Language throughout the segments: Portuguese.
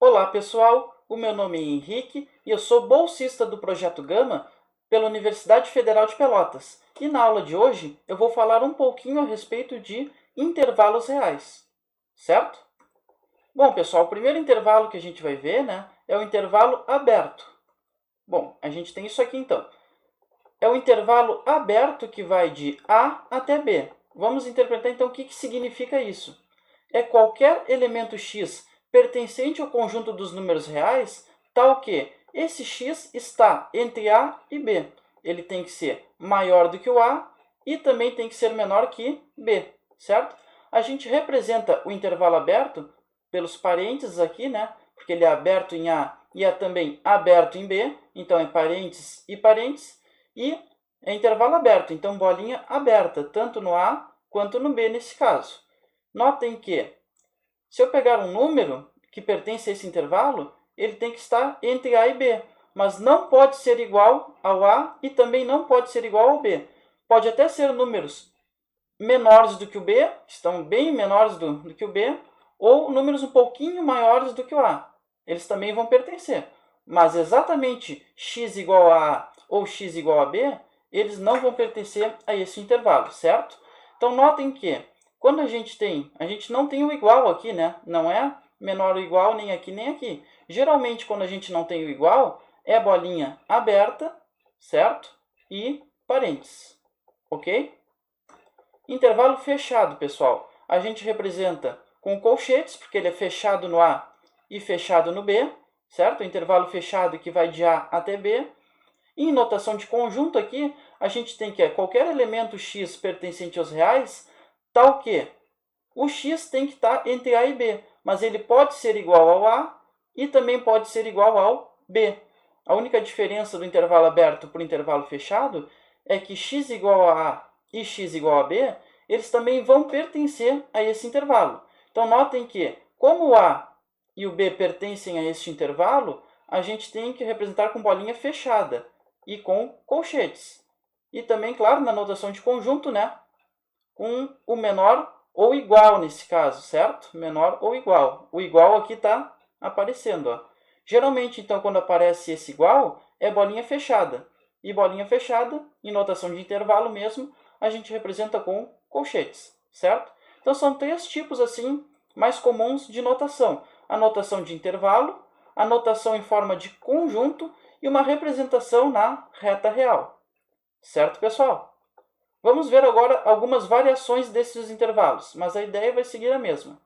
Olá pessoal, o meu nome é Henrique e eu sou bolsista do Projeto Gama pela Universidade Federal de Pelotas. E na aula de hoje eu vou falar um pouquinho a respeito de intervalos reais, certo? Bom pessoal, o primeiro intervalo que a gente vai ver, é o intervalo aberto. Bom, a gente tem isso aqui então. É o intervalo aberto que vai de A até B. Vamos interpretar então o que significa isso. É qualquer elemento x pertencente ao conjunto dos números reais, tal que esse x está entre A e B. Ele tem que ser maior do que o A e também tem que ser menor que B, certo? A gente representa o intervalo aberto pelos parênteses aqui, porque ele é aberto em A e é também aberto em B, então é parênteses e parênteses, e é intervalo aberto, então bolinha aberta, tanto no A quanto no B nesse caso. Notem que, se eu pegar um número que pertence a esse intervalo, ele tem que estar entre A e B, mas não pode ser igual ao A e também não pode ser igual ao B. Pode até ser números menores do que o B, que estão bem menores do que o B, ou números um pouquinho maiores do que o A. Eles também vão pertencer. Mas exatamente x igual a A ou x igual a B, eles não vão pertencer a esse intervalo, certo? Então, notem que quando a gente não tem o igual aqui, Não é menor ou igual nem aqui nem aqui. Geralmente, quando a gente não tem o igual, é bolinha aberta, certo? E parênteses, ok? Intervalo fechado, pessoal. A gente representa com colchetes, porque ele é fechado no A e fechado no B, certo? O intervalo fechado que vai de A até B. E em notação de conjunto aqui, a gente tem que qualquer elemento x pertencente aos reais, tal que o x tem que estar entre A e B, mas ele pode ser igual ao A e também pode ser igual ao B. A única diferença do intervalo aberto para o intervalo fechado é que x igual a A e x igual a B, eles também vão pertencer a esse intervalo. Então, notem que, como o A e o B pertencem a este intervalo, a gente tem que representar com bolinha fechada e com colchetes. E também, claro, na notação de conjunto, com o menor ou igual nesse caso, certo? Menor ou igual. O igual aqui está aparecendo, ó. Geralmente, então, quando aparece esse igual, é bolinha fechada. E bolinha fechada, em notação de intervalo mesmo, a gente representa com colchetes, certo? Então, são três tipos, assim, mais comuns de notação. A notação de intervalo, a notação em forma de conjunto e uma representação na reta real. Certo, pessoal? Vamos ver agora algumas variações desses intervalos, mas a ideia vai seguir a mesma.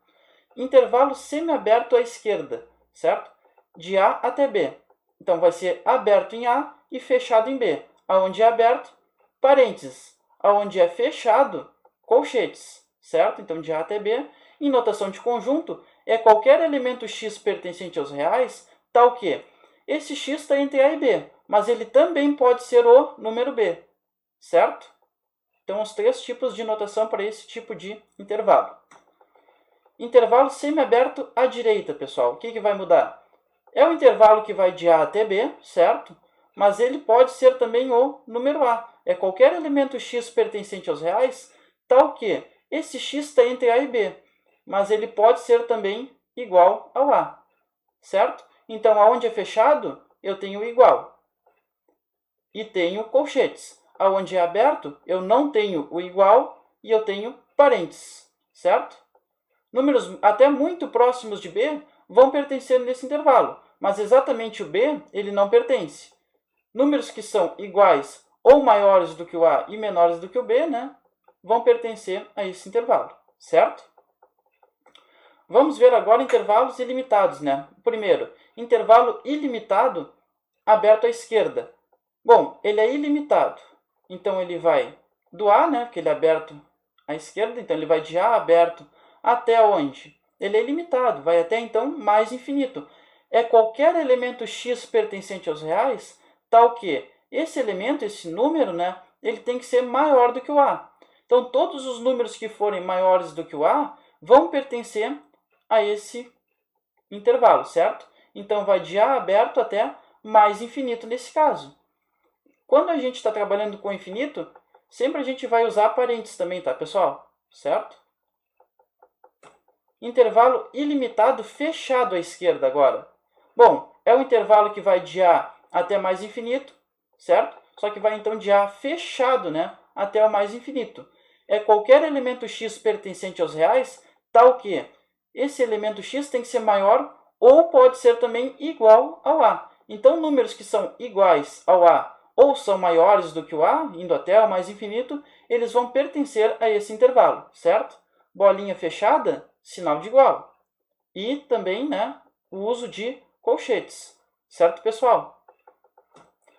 Intervalo semiaberto à esquerda, certo? De A até B. Então, vai ser aberto em A e fechado em B. Aonde é aberto, parênteses. Aonde é fechado, colchetes, certo? Então, de A até B. Em notação de conjunto, é qualquer elemento x pertencente aos reais, tal que esse x está entre A e B, mas ele também pode ser o número B, certo? Então, os três tipos de notação para esse tipo de intervalo. Intervalo semiaberto à direita, pessoal. O que vai mudar? É o intervalo que vai de A até B, certo? Mas ele pode ser também o número A. É qualquer elemento x pertencente aos reais, tal que esse x está entre A e B, mas ele pode ser também igual ao A, certo? Então, aonde é fechado, eu tenho igual e tenho colchetes. Aonde é aberto, eu não tenho o igual e eu tenho parênteses, certo? Números até muito próximos de B vão pertencer nesse intervalo, mas exatamente o B ele não pertence. Números que são iguais ou maiores do que o A e menores do que o B, vão pertencer a esse intervalo, certo? Vamos ver agora intervalos ilimitados, Primeiro, intervalo ilimitado aberto à esquerda. Bom, ele é ilimitado. Então, ele vai do A, porque ele é aberto à esquerda. Então, ele vai de A aberto até onde? Ele é ilimitado, vai até, então, mais infinito. É qualquer elemento x pertencente aos reais, tal que esse elemento, esse número, ele tem que ser maior do que o A. Então, todos os números que forem maiores do que o A vão pertencer a esse intervalo, certo? Então, vai de A aberto até mais infinito nesse caso. Quando a gente está trabalhando com infinito, sempre a gente vai usar parênteses também, tá, pessoal? Certo? intervalo ilimitado fechado à esquerda agora. Bom, é um intervalo que vai de A até mais infinito, certo? Só que vai então de A fechado, né, até o mais infinito. É qualquer elemento x pertencente aos reais, tal que esse elemento x tem que ser maior ou pode ser também igual ao A. Então, números que são iguais ao A ou são maiores do que o A, indo até o mais infinito, eles vão pertencer a esse intervalo, certo? Bolinha fechada, sinal de igual. E também, né, o uso de colchetes, certo, pessoal?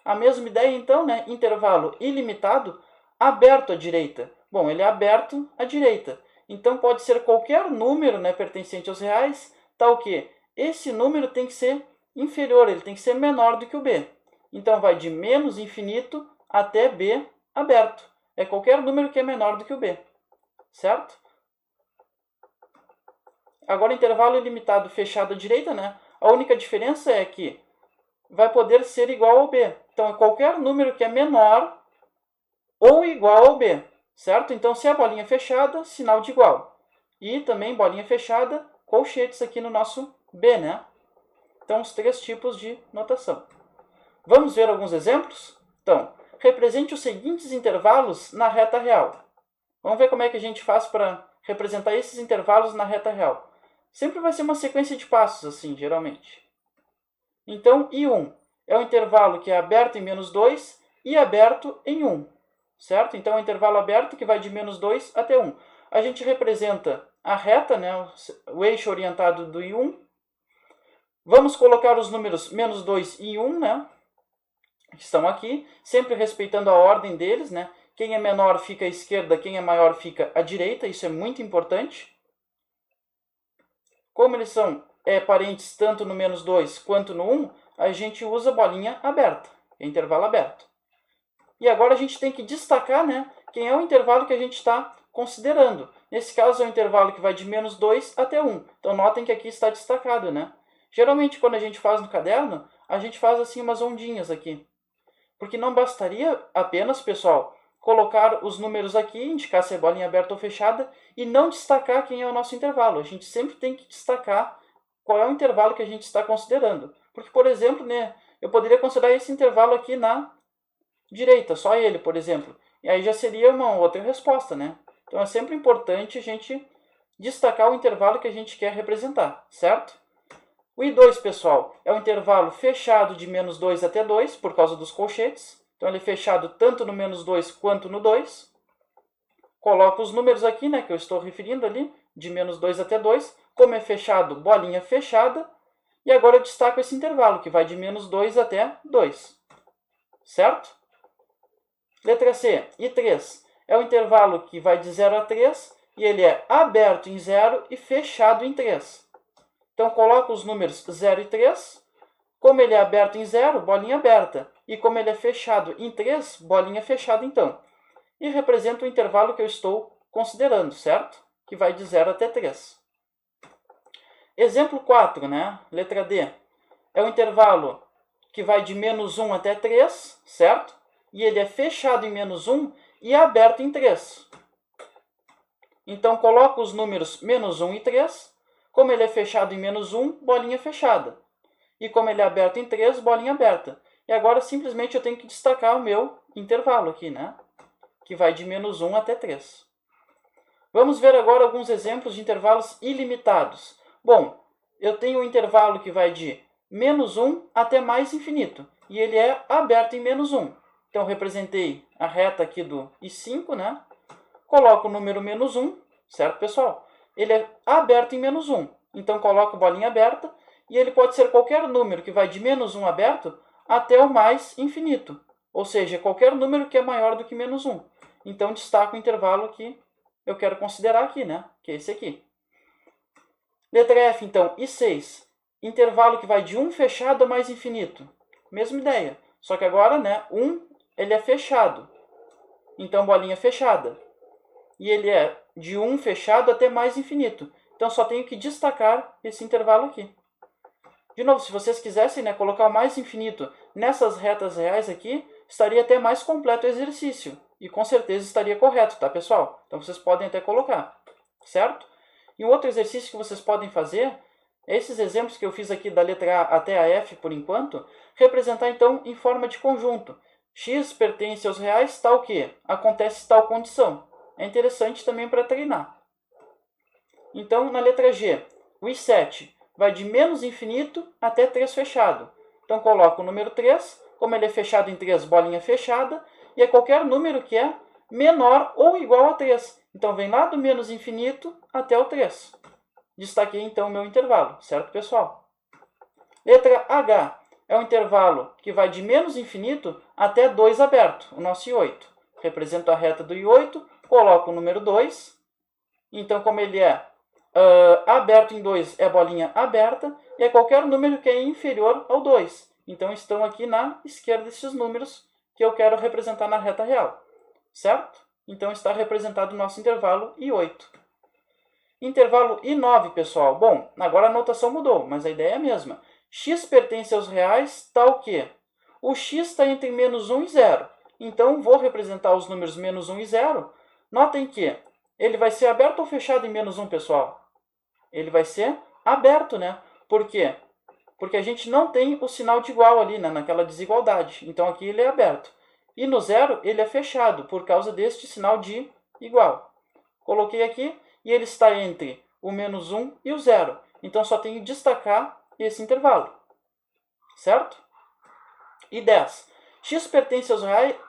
A mesma ideia, então, né, intervalo ilimitado aberto à direita. Bom, ele é aberto à direita. Então, pode ser qualquer número, né, pertencente aos reais, tal que esse número tem que ser inferior, ele tem que ser menor do que o b. Então, vai de menos infinito até b aberto. É qualquer número que é menor do que o b, certo? Agora, intervalo ilimitado fechado à direita, né? A única diferença é que vai poder ser igual ao b. Então, é qualquer número que é menor ou igual ao b, certo? Então, se é bolinha fechada, sinal de igual. E também bolinha fechada, colchetes aqui no nosso b, né? Então, os três tipos de notação. Vamos ver alguns exemplos? Então, represente os seguintes intervalos na reta real. Vamos ver como é que a gente faz para representar esses intervalos na reta real. Sempre vai ser uma sequência de passos, assim, geralmente. Então, I1 é o intervalo que é aberto em menos 2 e aberto em 1, certo? Então, é um intervalo aberto que vai de menos 2 até 1. A gente representa a reta, né, o eixo orientado do I1. Vamos colocar os números menos 2 e 1, né, que estão aqui, sempre respeitando a ordem deles, né? Quem é menor fica à esquerda, quem é maior fica à direita, isso é muito importante. Como eles são parentes tanto no menos 2 quanto no 1, a gente usa bolinha aberta, intervalo aberto. E agora a gente tem que destacar, né, quem é o intervalo que a gente está considerando. Nesse caso é o intervalo que vai de menos 2 até 1. Então notem que aqui está destacado, né? Geralmente quando a gente faz no caderno, a gente faz assim umas ondinhas aqui. Porque não bastaria apenas, pessoal, colocar os números aqui, indicar se é bolinha aberta ou fechada, e não destacar quem é o nosso intervalo. A gente sempre tem que destacar qual é o intervalo que a gente está considerando. Porque, por exemplo, né, eu poderia considerar esse intervalo aqui na direita, só ele, por exemplo. E aí já seria uma outra resposta, né? Então é sempre importante a gente destacar o intervalo que a gente quer representar, certo? O I2, pessoal, é um intervalo fechado de menos 2 até 2, por causa dos colchetes. Então, ele é fechado tanto no menos 2 quanto no 2. Coloco os números aqui, né, que eu estou referindo ali, de menos 2 até 2. Como é fechado, bolinha fechada. E agora eu destaco esse intervalo, que vai de menos 2 até 2. Certo? Letra C, I3. É o intervalo que vai de 0 a 3, e ele é aberto em 0 e fechado em 3. Então, coloco os números 0 e 3. Como ele é aberto em 0, bolinha aberta. E como ele é fechado em 3, bolinha fechada, então. E representa o intervalo que eu estou considerando, certo? Que vai de 0 até 3. Exemplo 4, né? Letra D. É o intervalo que vai de menos 1 até 3, certo? E ele é fechado em menos 1 e aberto em 3. Então, coloco os números menos 1 e 3. Como ele é fechado em menos 1, bolinha fechada. E como ele é aberto em 3, bolinha aberta. E agora, simplesmente, eu tenho que destacar o meu intervalo aqui, né? Que vai de menos 1 até 3. Vamos ver agora alguns exemplos de intervalos ilimitados. Bom, eu tenho um intervalo que vai de menos 1 até mais infinito. E ele é aberto em menos 1. Então, eu representei a reta aqui do I5, né? Coloco o número menos 1, certo, pessoal? Ele é aberto em menos 1. Então, coloco bolinha aberta. E ele pode ser qualquer número que vai de menos 1 aberto até o mais infinito. Ou seja, qualquer número que é maior do que menos 1. Então, destaco o intervalo que eu quero considerar aqui, né? Que é esse aqui. Letra F, então, I6. Intervalo que vai de 1 fechado a mais infinito. Mesma ideia. Só que agora, né, 1 ele é fechado. Então, bolinha fechada. E ele é de 1 fechado até mais infinito. Então, só tenho que destacar esse intervalo aqui. De novo, se vocês quisessem, né, colocar o mais infinito nessas retas reais aqui, estaria até mais completo o exercício. E com certeza estaria correto, tá, pessoal? Então, vocês podem até colocar, certo? E um outro exercício que vocês podem fazer, esses exemplos que eu fiz aqui da letra A até a F por enquanto, representar então em forma de conjunto. X pertence aos reais, tal que acontece tal condição. É interessante também para treinar. Então, na letra G, o I7 vai de menos infinito até 3 fechado. Então, coloco o número 3, como ele é fechado em 3, bolinha fechada, e é qualquer número que é menor ou igual a 3. Então, vem lá do menos infinito até o 3. Destaquei, então, o meu intervalo, certo, pessoal? Letra H é um intervalo que vai de menos infinito até 2 aberto, o nosso I8. Represento a reta do I8, coloco o número 2. Então, como ele é aberto em 2, é bolinha aberta, e é qualquer número que é inferior ao 2. Então, estão aqui na esquerda esses números que eu quero representar na reta real, certo? Então, está representado o nosso intervalo I8. Intervalo I9, pessoal. Bom, agora a notação mudou, mas a ideia é a mesma. X pertence aos reais, tal que o x está entre menos 1 e 0. Então, vou representar os números menos 1 e 0. Notem que ele vai ser aberto ou fechado em menos 1, pessoal? Ele vai ser aberto, né? Por quê? Porque a gente não tem o sinal de igual ali, né? Naquela desigualdade. Então, aqui ele é aberto. E no 0, ele é fechado, por causa deste sinal de igual. Coloquei aqui, e ele está entre o menos 1 e o 0. Então, só tenho que destacar esse intervalo. Certo? E 10. X pertence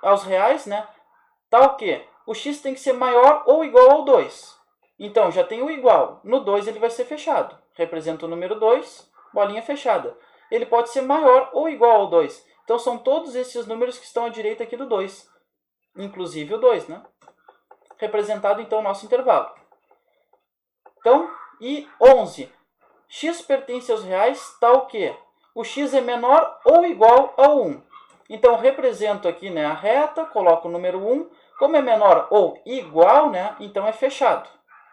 aos reais, né? Tal que o x tem que ser maior ou igual ao 2. Então, já tem o igual. No 2 ele vai ser fechado. Representa o número 2, bolinha fechada. Ele pode ser maior ou igual ao 2. Então, são todos esses números que estão à direita aqui do 2. Inclusive o 2, né? Representado, então, o nosso intervalo. Então, e 11. X pertence aos reais, tal que o x é menor ou igual a 1. Então, represento aqui, né, a reta, coloco o número 1. Como é menor ou igual, né, então é fechado,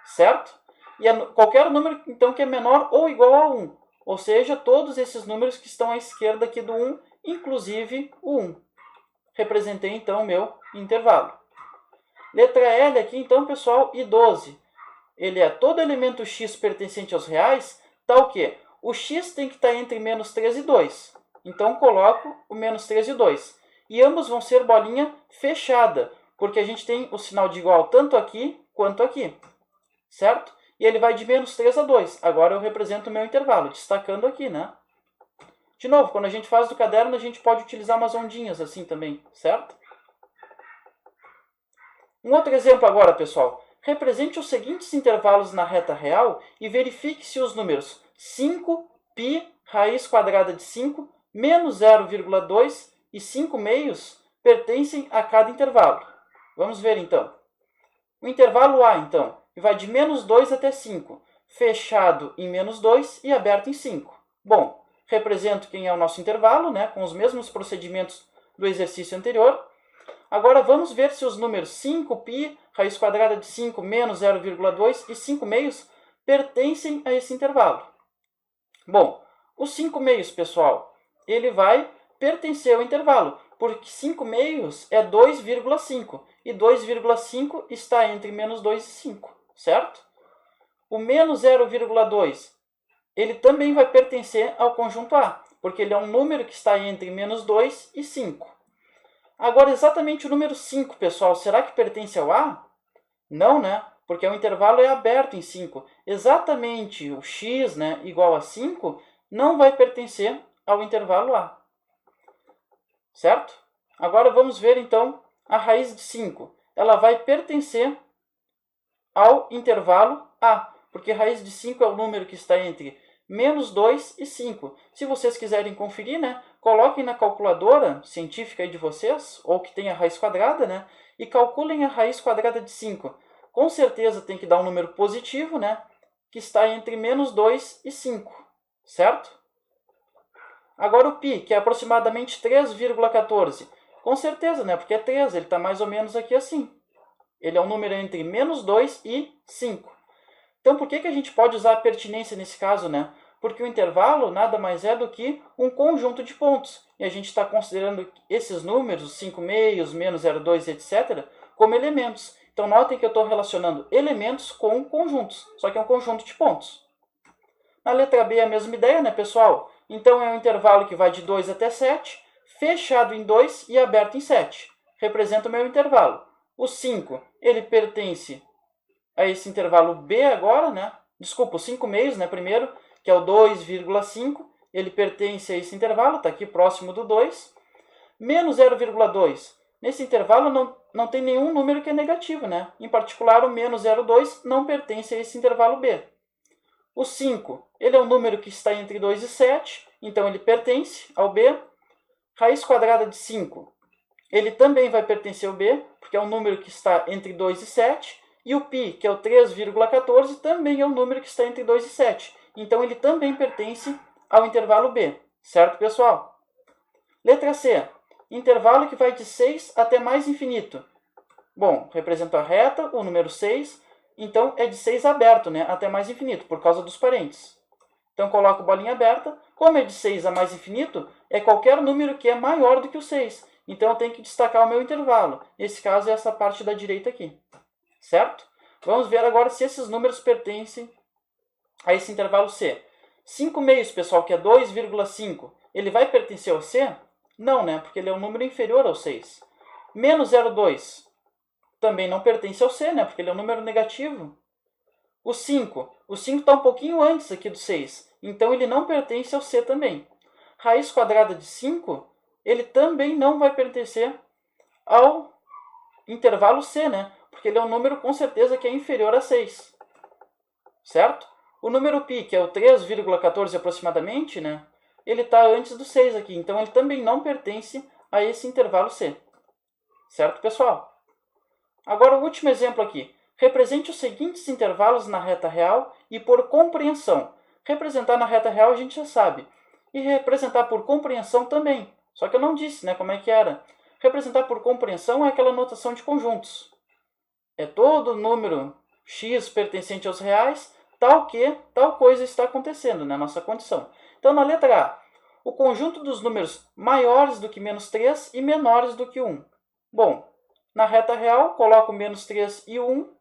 certo? E qualquer número, então, que é menor ou igual a 1. Ou seja, todos esses números que estão à esquerda aqui do 1, inclusive o 1. Representei, então, o meu intervalo. Letra L aqui, então, pessoal, e 12. Ele é todo elemento x pertencente aos reais, tal que o x tem que estar entre menos 3 e 2. Então, coloco o menos 3 e 2. E ambos vão ser bolinha fechada, porque a gente tem o sinal de igual tanto aqui quanto aqui, certo? E ele vai de menos 3 a 2. Agora eu represento o meu intervalo, destacando aqui, né? De novo, quando a gente faz do caderno, a gente pode utilizar umas ondinhas assim também, certo? Um outro exemplo agora, pessoal. Represente os seguintes intervalos na reta real e verifique se os números 5, π, raiz quadrada de 5, menos 0,2 e 5 meios pertencem a cada intervalo. Vamos ver, então. O intervalo A, então, vai de menos 2 até 5, fechado em menos 2 e aberto em 5. Bom, represento quem é o nosso intervalo, né, com os mesmos procedimentos do exercício anterior. Agora, vamos ver se os números 5π, raiz quadrada de 5, menos 0,2 e 5 meios pertencem a esse intervalo. Bom, os 5 meios, pessoal, ele vai pertencer ao intervalo, porque 5 meios é 2,5, e 2,5 está entre menos 2 e 5, certo? O menos 0,2, ele também vai pertencer ao conjunto A, porque ele é um número que está entre menos 2 e 5. Agora, exatamente o número 5, pessoal, será que pertence ao A? Não, né? Porque o intervalo é aberto em 5. Exatamente o x, né, igual a 5 não vai pertencer ao intervalo A. Certo? Agora vamos ver, então, a raiz de 5. Ela vai pertencer ao intervalo A, porque raiz de 5 é o número que está entre menos 2 e 5. Se vocês quiserem conferir, né, coloquem na calculadora científica aí de vocês, ou que tem a raiz quadrada, né, e calculem a raiz quadrada de 5. Com certeza tem que dar um número positivo, né, que está entre menos 2 e 5, certo? Agora o π, que é aproximadamente 3,14. Com certeza, né, porque é 3, ele está mais ou menos aqui assim. Ele é um número entre menos 2 e 5. Então, por que a gente pode usar a pertinência nesse caso, né? Porque o intervalo nada mais é do que um conjunto de pontos. E a gente está considerando esses números, 5 meios, menos 0,2, etc., como elementos. Então, notem que eu estou relacionando elementos com conjuntos, só que é um conjunto de pontos. Na letra B é a mesma ideia, né, pessoal? Então, é um intervalo que vai de 2 até 7, fechado em 2 e aberto em 7. Representa o meu intervalo. O 5, ele pertence a esse intervalo B agora, né? Desculpa, os 5 meios, né, primeiro, que é o 2,5, ele pertence a esse intervalo, está aqui próximo do 2. Menos 0,2. Nesse intervalo não tem nenhum número que é negativo, né? Em particular, o menos 0,2 não pertence a esse intervalo B. O 5, ele é um número que está entre 2 e 7, então ele pertence ao B. Raiz quadrada de 5, ele também vai pertencer ao B, porque é um número que está entre 2 e 7. E o π, que é o 3,14, também é um número que está entre 2 e 7. Então, ele também pertence ao intervalo B. Certo, pessoal? Letra C. Intervalo que vai de 6 até mais infinito. Bom, representa a reta, o número 6. Então, é de 6 aberto, né, até mais infinito, por causa dos parênteses. Então, coloco bolinha aberta. Como é de 6 a mais infinito, é qualquer número que é maior do que o 6. Então, eu tenho que destacar o meu intervalo. Nesse caso, é essa parte da direita aqui. Certo? Vamos ver agora se esses números pertencem a esse intervalo C. 5 meios, pessoal, que é 2,5, ele vai pertencer ao C? Não, né? Porque ele é um número inferior ao 6. Menos 0,2 também não pertence ao C, né? Porque ele é um número negativo. O 5 está um pouquinho antes aqui do 6, então ele não pertence ao C também. Raiz quadrada de 5, ele também não vai pertencer ao intervalo C, né? Porque ele é um número com certeza que é inferior a 6. Certo? O número π, que é o 3,14 aproximadamente, né? Ele está antes do 6 aqui, então ele também não pertence a esse intervalo C. Certo, pessoal? Agora, o último exemplo aqui. Represente os seguintes intervalos na reta real e por compreensão. Representar na reta real a gente já sabe. E representar por compreensão também. Só que eu não disse, né, como é que era. Representar por compreensão é aquela notação de conjuntos. É todo número x pertencente aos reais, tal que tal coisa está acontecendo na nossa condição. Então, na letra A, o conjunto dos números maiores do que menos 3 e menores do que 1. Bom, na reta real, coloco menos 3 e 1.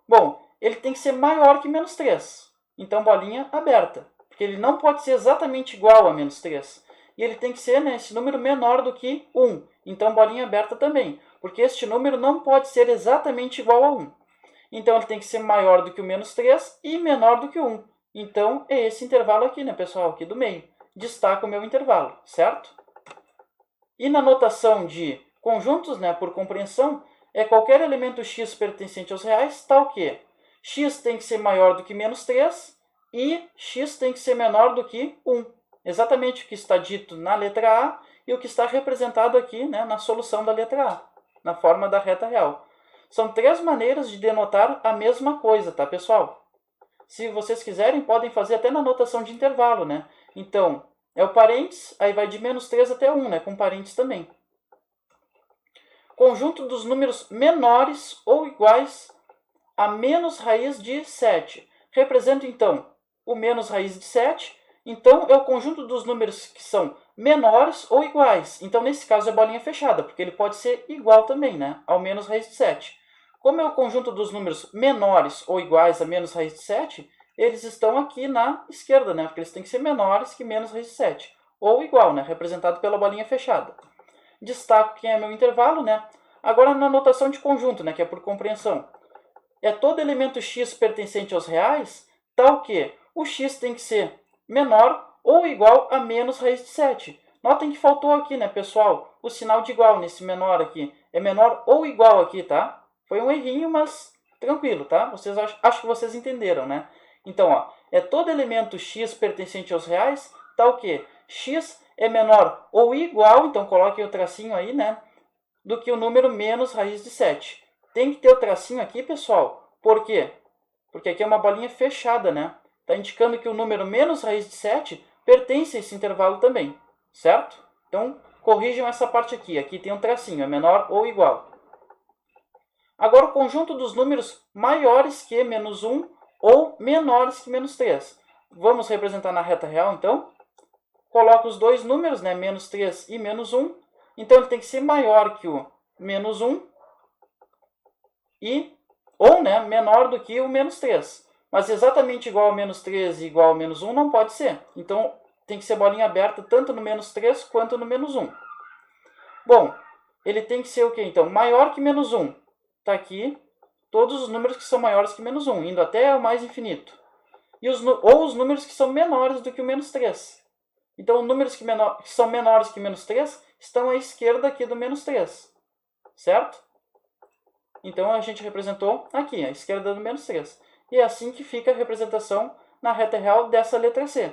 Bom, ele tem que ser maior que menos 3. Então, bolinha aberta. Porque ele não pode ser exatamente igual a menos 3. E ele tem que ser, né, esse número menor do que 1. Então, bolinha aberta também. Porque este número não pode ser exatamente igual a 1. Então, ele tem que ser maior do que o menos 3 e menor do que 1. Então, é esse intervalo aqui, né, pessoal? Aqui do meio. Destaca o meu intervalo, certo? E na notação de conjuntos, né, por compreensão, é qualquer elemento x pertencente aos reais, tal que x tem que ser maior do que menos 3 e x tem que ser menor do que 1. Exatamente o que está dito na letra A e o que está representado aqui, né, na solução da letra A, na forma da reta real. São 3 maneiras de denotar a mesma coisa, tá, pessoal? Se vocês quiserem, podem fazer até na notação de intervalo, né? Então, é o parênteses, aí vai de menos 3 até 1, né, com parênteses também. Conjunto dos números menores ou iguais a menos raiz de 7. Representa, então, o menos raiz de 7. Então, é o conjunto dos números que são menores ou iguais. Então, nesse caso, é bolinha fechada, porque ele pode ser igual também, né, ao menos raiz de 7. Como é o conjunto dos números menores ou iguais a menos raiz de 7, eles estão aqui na esquerda, né, porque eles têm que ser menores que menos raiz de 7. Ou igual, né, representado pela bolinha fechada. Destaco quem é meu intervalo, né? Agora na notação de conjunto, né, que é por compreensão. É todo elemento x pertencente aos reais, tal que o x tem que ser menor ou igual a menos raiz de 7. Notem que faltou aqui, né, pessoal, o sinal de igual nesse menor aqui. É menor ou igual aqui, tá? Foi um errinho, mas tranquilo, tá? Vocês acho que vocês entenderam, né? Então, ó, é todo elemento x pertencente aos reais, tal que x é menor ou igual, então coloque o tracinho aí, né, do que o número menos raiz de 7. Tem que ter o tracinho aqui, pessoal. Por quê? Porque aqui é uma bolinha fechada, né? Está indicando que o número menos raiz de 7 pertence a esse intervalo também, certo? Então, corrijam essa parte aqui. Aqui tem um tracinho, é menor ou igual. Agora, o conjunto dos números maiores que menos 1 ou menores que menos 3. Vamos representar na reta real, então. Coloco os dois números, né, menos 3 e menos 1. Então, ele tem que ser maior que o menos 1 e Ou, né, menor do que o menos 3. Mas exatamente igual ao menos 3 e igual ao menos 1 não pode ser. Então, tem que ser bolinha aberta tanto no menos 3 quanto no menos 1. Bom, ele tem que ser o quê? Então, maior que menos 1. Está aqui todos os números que são maiores que menos 1, indo até o mais infinito. Ou os números que são menores do que o menos 3. Então, os números que são menores que menos 3 estão à esquerda aqui do menos 3. Certo? Então, a gente representou aqui, à esquerda do menos 3. E é assim que fica a representação na reta real dessa letra C.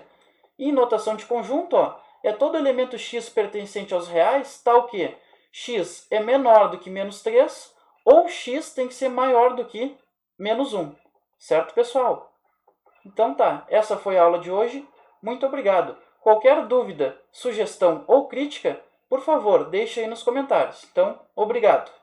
E em notação de conjunto, ó, é todo elemento x pertencente aos reais, tal que x é menor do que menos 3, ou x tem que ser maior do que menos 1. Certo, pessoal? Então tá, essa foi a aula de hoje. Muito obrigado. Qualquer dúvida, sugestão ou crítica, por favor, deixe aí nos comentários. Então, obrigado.